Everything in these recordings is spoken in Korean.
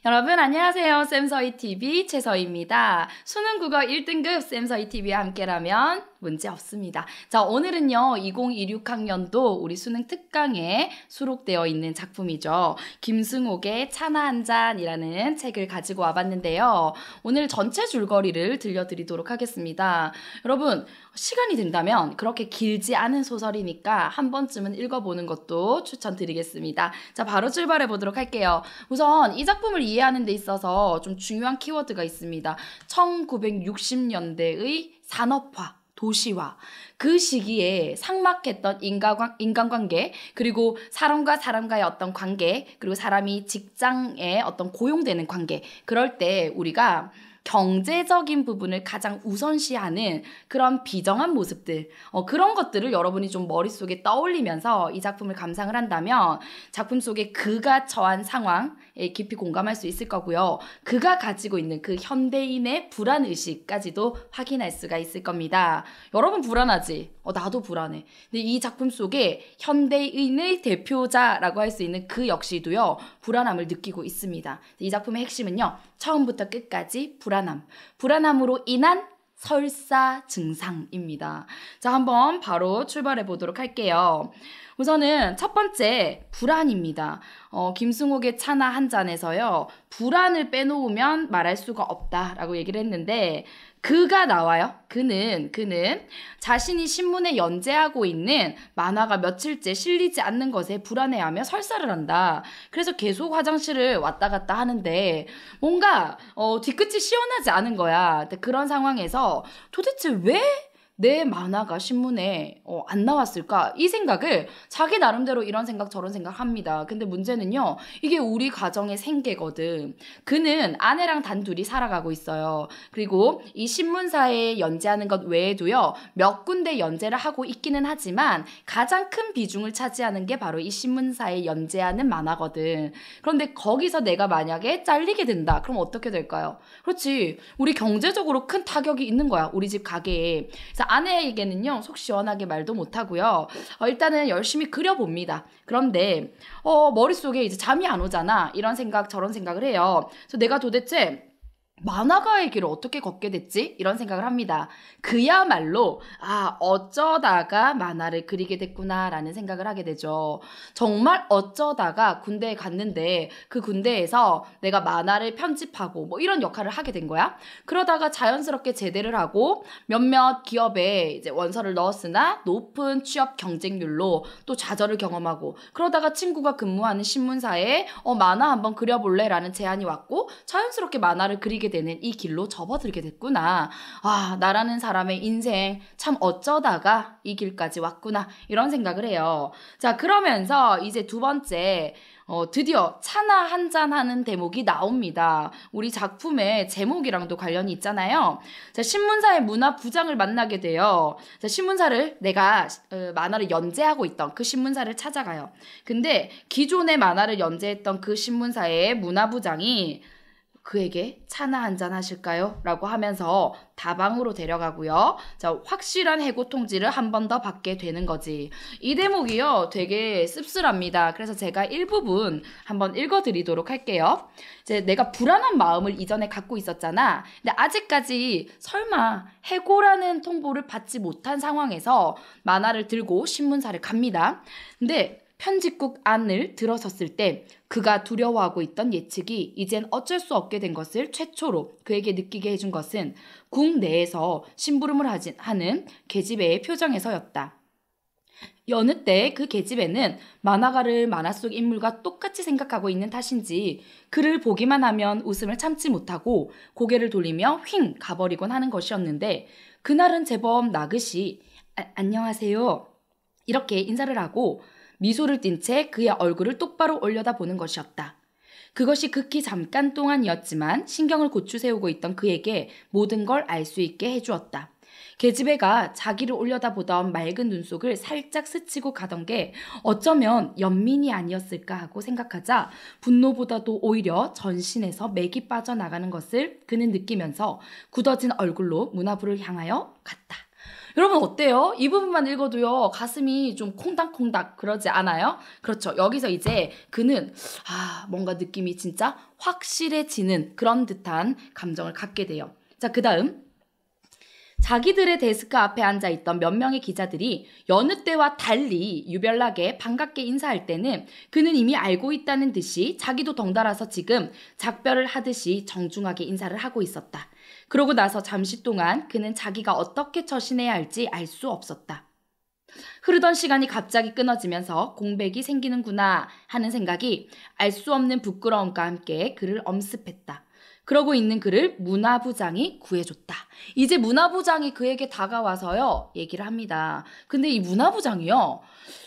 여러분 안녕하세요. 쌤서희TV 최서희입니다. 수능 국어 1등급 쌤서희TV와 함께라면 문제 없습니다. 자, 오늘은요 2026학년도 우리 수능 특강에 수록되어 있는 작품이죠. 김승옥의 차나 한 잔이라는 책을 가지고 와봤는데요. 오늘 전체 줄거리를 들려드리도록 하겠습니다. 여러분 시간이 된다면 그렇게 길지 않은 소설이니까 한 번쯤은 읽어보는 것도 추천드리겠습니다. 자, 바로 출발해 보도록 할게요. 우선 이 작품을 이해하는 데 있어서 좀 중요한 키워드가 있습니다. 1960년대의 산업화, 도시화, 그 시기에 삭막했던 인간관계, 그리고 사람과 사람과의 어떤 관계, 그리고 사람이 직장에 어떤 고용되는 관계, 그럴 때 우리가 경제적인 부분을 가장 우선시하는 그런 비정한 모습들, 그런 것들을 여러분이 좀 머릿속에 떠올리면서 이 작품을 감상을 한다면 작품 속에 그가 처한 상황에 깊이 공감할 수 있을 거고요. 그가 가지고 있는 그 현대인의 불안의식까지도 확인할 수가 있을 겁니다. 여러분 불안하지? 나도 불안해. 근데 이 작품 속에 현대인의 대표자라고 할 수 있는 그 역시도요, 불안함을 느끼고 있습니다. 이 작품의 핵심은요, 처음부터 끝까지 불안함으로 인한 설사 증상입니다. 자, 한번 바로 출발해 보도록 할게요. 우선은 첫 번째, 불안입니다. 김승옥의 차나 한 잔에서요, 불안을 빼놓으면 말할 수가 없다라고 얘기를 했는데, 그가 나와요. 그는 자신이 신문에 연재하고 있는 만화가 며칠째 실리지 않는 것에 불안해하며 설사를 한다. 그래서 계속 화장실을 왔다 갔다 하는데 뭔가 뒤끝이 시원하지 않은 거야. 그런 상황에서 도대체 왜 내 만화가 신문에 안 나왔을까? 이 생각을 자기 나름대로 이런 생각 저런 생각 합니다. 근데 문제는요, 이게 우리 가정의 생계거든. 그는 아내랑 단둘이 살아가고 있어요. 그리고 이 신문사에 연재하는 것 외에도요, 몇 군데 연재를 하고 있기는 하지만 가장 큰 비중을 차지하는 게 바로 이 신문사에 연재하는 만화거든. 그런데 거기서 내가 만약에 잘리게 된다. 그럼 어떻게 될까요? 그렇지. 우리 경제적으로 큰 타격이 있는 거야. 우리 집 가게에. 그래서 아내에게는요, 속 시원하게 말도 못하고요. 일단은 열심히 그려봅니다. 그런데 머릿속에 이제 잠이 안 오잖아. 이런 생각 저런 생각을 해요. 그래서 내가 도대체 만화가의 길을 어떻게 걷게 됐지? 이런 생각을 합니다. 그야말로 어쩌다가 만화를 그리게 됐구나라는 생각을 하게 되죠. 정말 어쩌다가 군대에 갔는데 그 군대에서 내가 만화를 편집하고 뭐 이런 역할을 하게 된 거야. 그러다가 자연스럽게 제대를 하고 몇몇 기업에 이제 원서를 넣었으나 높은 취업 경쟁률로 또 좌절을 경험하고, 그러다가 친구가 근무하는 신문사에 만화 한번 그려볼래라는 제안이 왔고 자연스럽게 만화를 그리게 되는 이 길로 접어들게 됐구나. 나라는 사람의 인생 참 어쩌다가 이 길까지 왔구나. 이런 생각을 해요. 자, 그러면서 이제 두 번째, 드디어 차나 한 잔 하는 대목이 나옵니다. 우리 작품의 제목이랑도 관련이 있잖아요. 자, 신문사의 문화부장을 만나게 돼요. 자, 신문사를 내가 만화를 연재하고 있던 그 신문사를 찾아가요. 근데 기존의 만화를 연재했던 그 신문사의 문화부장이 그에게 차나 한잔 하실까요? 라고 하면서 다방으로 데려가고요. 자, 확실한 해고 통지를 한 번 더 받게 되는 거지. 이 대목이요, 되게 씁쓸합니다. 그래서 제가 일부분 한번 읽어드리도록 할게요. 이제 내가 불안한 마음을 이전에 갖고 있었잖아. 근데 아직까지 설마 해고라는 통보를 받지 못한 상황에서 만화를 들고 신문사를 갑니다. 근데 편집국 안을 들어섰을 때 그가 두려워하고 있던 예측이 이젠 어쩔 수 없게 된 것을 최초로 그에게 느끼게 해준 것은 국내에서 심부름을 하는 계집애의 표정에서였다. 여느 때 그 계집애는 만화가를 만화 속 인물과 똑같이 생각하고 있는 탓인지 그를 보기만 하면 웃음을 참지 못하고 고개를 돌리며 휙 가버리곤 하는 것이었는데, 그날은 제법 나긋이 안녕하세요, 이렇게 인사를 하고 미소를 띤 채 그의 얼굴을 똑바로 올려다보는 것이었다. 그것이 극히 잠깐 동안이었지만 신경을 고추 세우고 있던 그에게 모든 걸 알 수 있게 해주었다. 계집애가 자기를 올려다보던 맑은 눈속을 살짝 스치고 가던 게 어쩌면 연민이 아니었을까 하고 생각하자 분노보다도 오히려 전신에서 맥이 빠져나가는 것을 그는 느끼면서 굳어진 얼굴로 문화부를 향하여 갔다. 여러분 어때요? 이 부분만 읽어도요, 가슴이 좀 콩닥콩닥 그러지 않아요? 그렇죠. 여기서 이제 그는 뭔가 느낌이 진짜 확실해지는 그런 듯한 감정을 갖게 돼요. 자, 그 다음. 자기들의 데스크 앞에 앉아있던 몇 명의 기자들이 여느 때와 달리 유별나게 반갑게 인사할 때는 그는 이미 알고 있다는 듯이 자기도 덩달아서 지금 작별을 하듯이 정중하게 인사를 하고 있었다. 그러고 나서 잠시 동안 그는 자기가 어떻게 처신해야 할지 알 수 없었다. 흐르던 시간이 갑자기 끊어지면서 공백이 생기는구나 하는 생각이 알 수 없는 부끄러움과 함께 그를 엄습했다. 그러고 있는 그를 문화부장이 구해줬다. 이제 문화부장이 그에게 다가와서요, 얘기를 합니다. 근데 이 문화부장이요,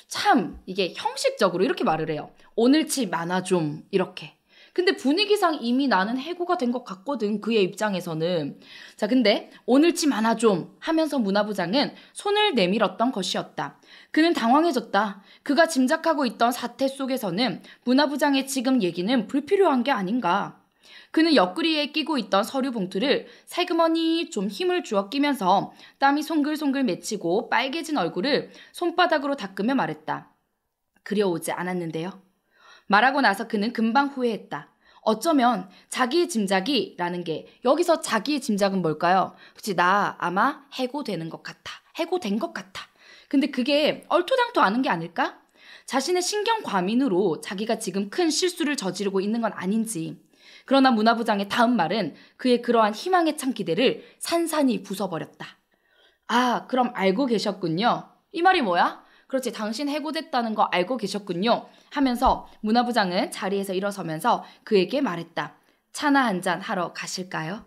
참 이게 형식적으로 이렇게 말을 해요. 오늘치 만화 좀 이렇게. 근데 분위기상 이미 나는 해고가 된 것 같거든, 그의 입장에서는. 자, 근데 오늘치 만화 좀 하면서 문화부장은 손을 내밀었던 것이었다. 그는 당황해졌다. 그가 짐작하고 있던 사태 속에서는 문화부장의 지금 얘기는 불필요한 게 아닌가. 그는 옆구리에 끼고 있던 서류 봉투를 살그머니 좀 힘을 주어 끼면서 땀이 송글송글 맺히고 빨개진 얼굴을 손바닥으로 닦으며 말했다. 그려오지 않았는데요. 말하고 나서 그는 금방 후회했다. 어쩌면 자기의 짐작이라는 게, 여기서 자기의 짐작은 뭘까요? 그치, 나 아마 해고되는 것 같아. 해고된 것 같아. 근데 그게 얼토당토 아는 게 아닐까? 자신의 신경 과민으로 자기가 지금 큰 실수를 저지르고 있는 건 아닌지. 그러나 문화부장의 다음 말은 그의 그러한 희망에 찬 기대를 산산이 부숴버렸다. 아, 그럼 알고 계셨군요. 이 말이 뭐야? 그렇지, 당신 해고됐다는 거 알고 계셨군요. 하면서 문화부장은 자리에서 일어서면서 그에게 말했다. 차나 한잔 하러 가실까요?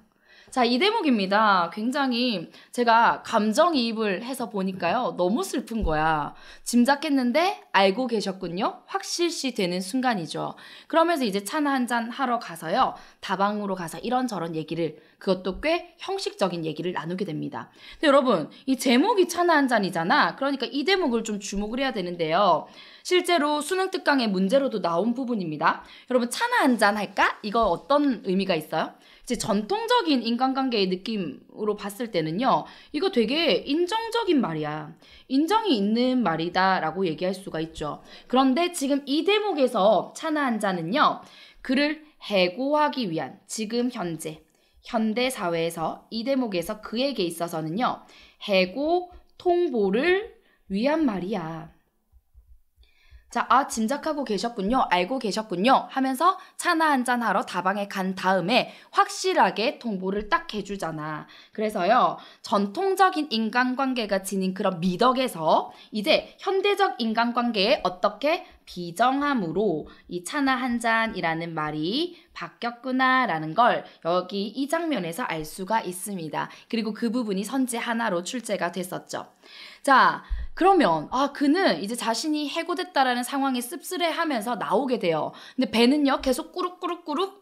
자, 이 대목입니다. 굉장히 제가 감정이입을 해서 보니까요, 너무 슬픈 거야. 짐작했는데 알고 계셨군요. 확실시 되는 순간이죠. 그러면서 이제 차나 한잔 하러 가서요, 다방으로 가서 이런저런 얘기를, 그것도 꽤 형식적인 얘기를 나누게 됩니다. 근데 여러분, 이 제목이 차나 한잔이잖아. 그러니까 이 대목을 좀 주목을 해야 되는데요. 실제로 수능 특강의 문제로도 나온 부분입니다. 여러분, 차나 한잔 할까? 이거 어떤 의미가 있어요? 이제 전통적인 인간관계의 느낌으로 봤을 때는요, 이거 되게 인정적인 말이야. 인정이 있는 말이다라고 얘기할 수가 있죠. 그런데 지금 이 대목에서 차나 한잔은요, 그를 해고하기 위한 지금 현대 사회에서 이 대목에서 그에게 있어서는요, 해고 통보를 위한 말이야. 자, 짐작하고 계셨군요. 알고 계셨군요. 하면서 차나 한잔 하러 다방에 간 다음에 확실하게 통보를 딱 해주잖아. 그래서요, 전통적인 인간관계가 지닌 그런 미덕에서 이제 현대적 인간관계에 어떻게 비정함으로 이 차나 한잔이라는 말이 바뀌었구나라는 걸 여기 이 장면에서 알 수가 있습니다. 그리고 그 부분이 선지 하나로 출제가 됐었죠. 자, 그러면 그는 이제 자신이 해고됐다라는 상황에 씁쓸해하면서 나오게 돼요. 근데 배는요, 계속 꾸룩꾸룩꾸룩,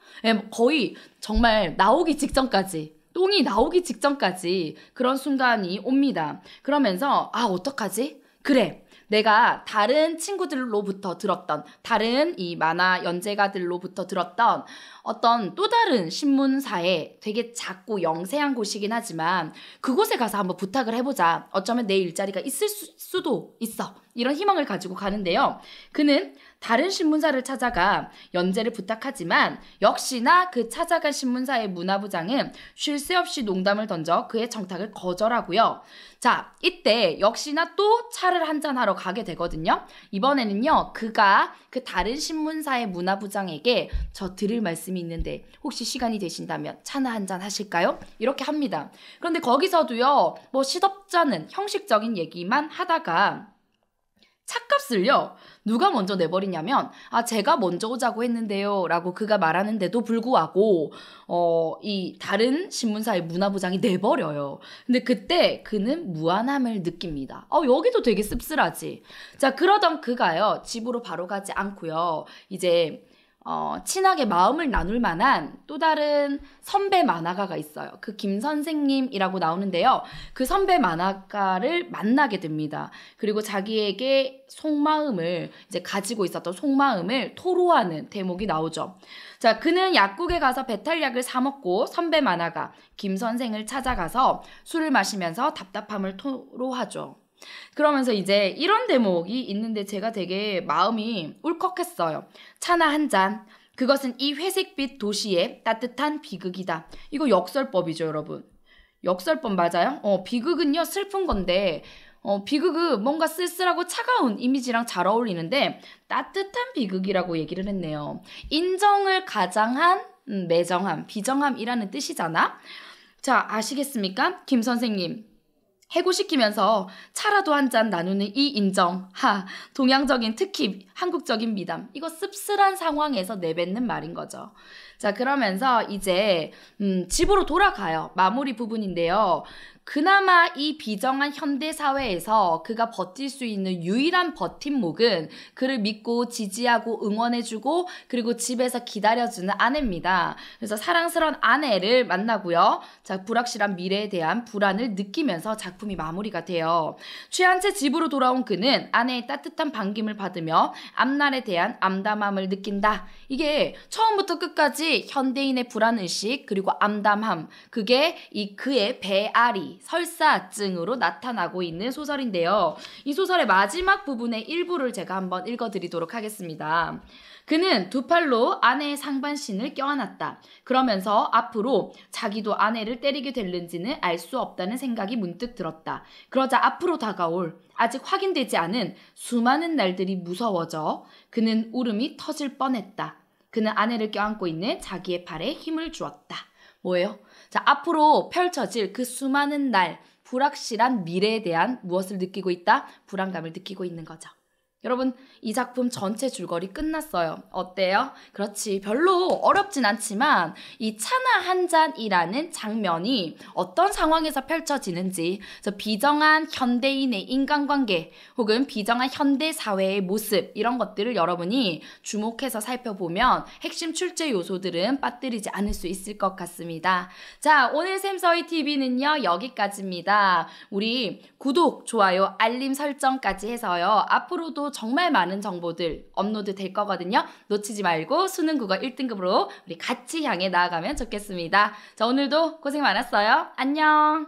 거의 정말 나오기 직전까지, 똥이 나오기 직전까지 그런 순간이 옵니다. 그러면서 어떡하지? 그래, 내가 다른 친구들로부터 들었던, 다른 이 만화 연재가들로부터 들었던 어떤 또 다른 신문사에 되게 작고 영세한 곳이긴 하지만 그곳에 가서 한번 부탁을 해보자. 어쩌면 내 일자리가 있을 수도 있어. 이런 희망을 가지고 가는데요. 그는 다른 신문사를 찾아가 연재를 부탁하지만 역시나 그 찾아간 신문사의 문화부장은 쉴 새 없이 농담을 던져 그의 청탁을 거절하고요. 자, 이때 역시나 또 차를 한잔하러 가게 되거든요. 이번에는요, 그가 그 다른 신문사의 문화부장에게 저 드릴 말씀이 있는데 혹시 시간이 되신다면 차나 한잔 하실까요? 이렇게 합니다. 그런데 거기서도요, 뭐 시덥잖은 형식적인 얘기만 하다가 차값을요, 누가 먼저 내버리냐면 제가 먼저 오자고 했는데요 라고 그가 말하는데도 불구하고 이 다른 신문사의 문화부장이 내버려요. 근데 그때 그는 무안함을 느낍니다. 여기도 되게 씁쓸하지. 자, 그러던 그가요, 집으로 바로 가지 않고요, 이제 친하게 마음을 나눌 만한 또 다른 선배 만화가가 있어요. 그 김 선생님이라고 나오는데요. 그 선배 만화가를 만나게 됩니다. 그리고 자기에게 속마음을 이제 가지고 있었던 속마음을 토로하는 대목이 나오죠. 자, 그는 약국에 가서 배탈약을 사 먹고 선배 만화가 김 선생을 찾아가서 술을 마시면서 답답함을 토로하죠. 그러면서 이제 이런 대목이 있는데 제가 되게 마음이 울컥했어요. 차나 한 잔. 그것은 이 회색빛 도시의 따뜻한 비극이다. 이거 역설법이죠, 여러분. 역설법 맞아요? 비극은요, 슬픈 건데, 비극은 뭔가 쓸쓸하고 차가운 이미지랑 잘 어울리는데, 따뜻한 비극이라고 얘기를 했네요. 인정을 가장한 매정함, 비정함이라는 뜻이잖아? 자, 아시겠습니까? 김 선생님. 해고시키면서 차라도 한 잔 나누는 이 인정, 동양적인 특히 한국적인 미담, 이거 씁쓸한 상황에서 내뱉는 말인 거죠. 자, 그러면서 이제 집으로 돌아가요. 마무리 부분인데요. 그나마 이 비정한 현대 사회에서 그가 버틸 수 있는 유일한 버팀목은 그를 믿고 지지하고 응원해주고 그리고 집에서 기다려주는 아내입니다. 그래서 사랑스러운 아내를 만나고요. 자, 불확실한 미래에 대한 불안을 느끼면서 작품이 마무리가 돼요. 취한 채 집으로 돌아온 그는 아내의 따뜻한 반김을 받으며 앞날에 대한 암담함을 느낀다. 이게 처음부터 끝까지 현대인의 불안의식 그리고 암담함, 그게 그의 배앓이 설사증으로 나타나고 있는 소설인데요. 이 소설의 마지막 부분의 일부를 제가 한번 읽어드리도록 하겠습니다. 그는 두 팔로 아내의 상반신을 껴안았다. 그러면서 앞으로 자기도 아내를 때리게 될는지는 알 수 없다는 생각이 문득 들었다. 그러자 앞으로 다가올 아직 확인되지 않은 수많은 날들이 무서워져 그는 울음이 터질 뻔했다. 그는 아내를 껴안고 있는 자기의 팔에 힘을 주었다. 뭐예요? 자, 앞으로 펼쳐질 그 수많은 날, 불확실한 미래에 대한 무엇을 느끼고 있다? 불안감을 느끼고 있는 거죠. 여러분, 이 작품 전체 줄거리 끝났어요. 어때요? 그렇지, 별로 어렵진 않지만 이 차나 한 잔이라는 장면이 어떤 상황에서 펼쳐지는지, 그래서 비정한 현대인의 인간관계 혹은 비정한 현대 사회의 모습, 이런 것들을 여러분이 주목해서 살펴보면 핵심 출제 요소들은 빠뜨리지 않을 수 있을 것 같습니다. 자, 오늘 샘서희TV는요 여기까지입니다. 우리 구독, 좋아요, 알림 설정까지 해서요 앞으로도 정말 많은 정보들 업로드 될 거거든요. 놓치지 말고 수능 국어 1등급으로 우리 같이 향해 나아가면 좋겠습니다. 자, 오늘도 고생 많았어요. 안녕.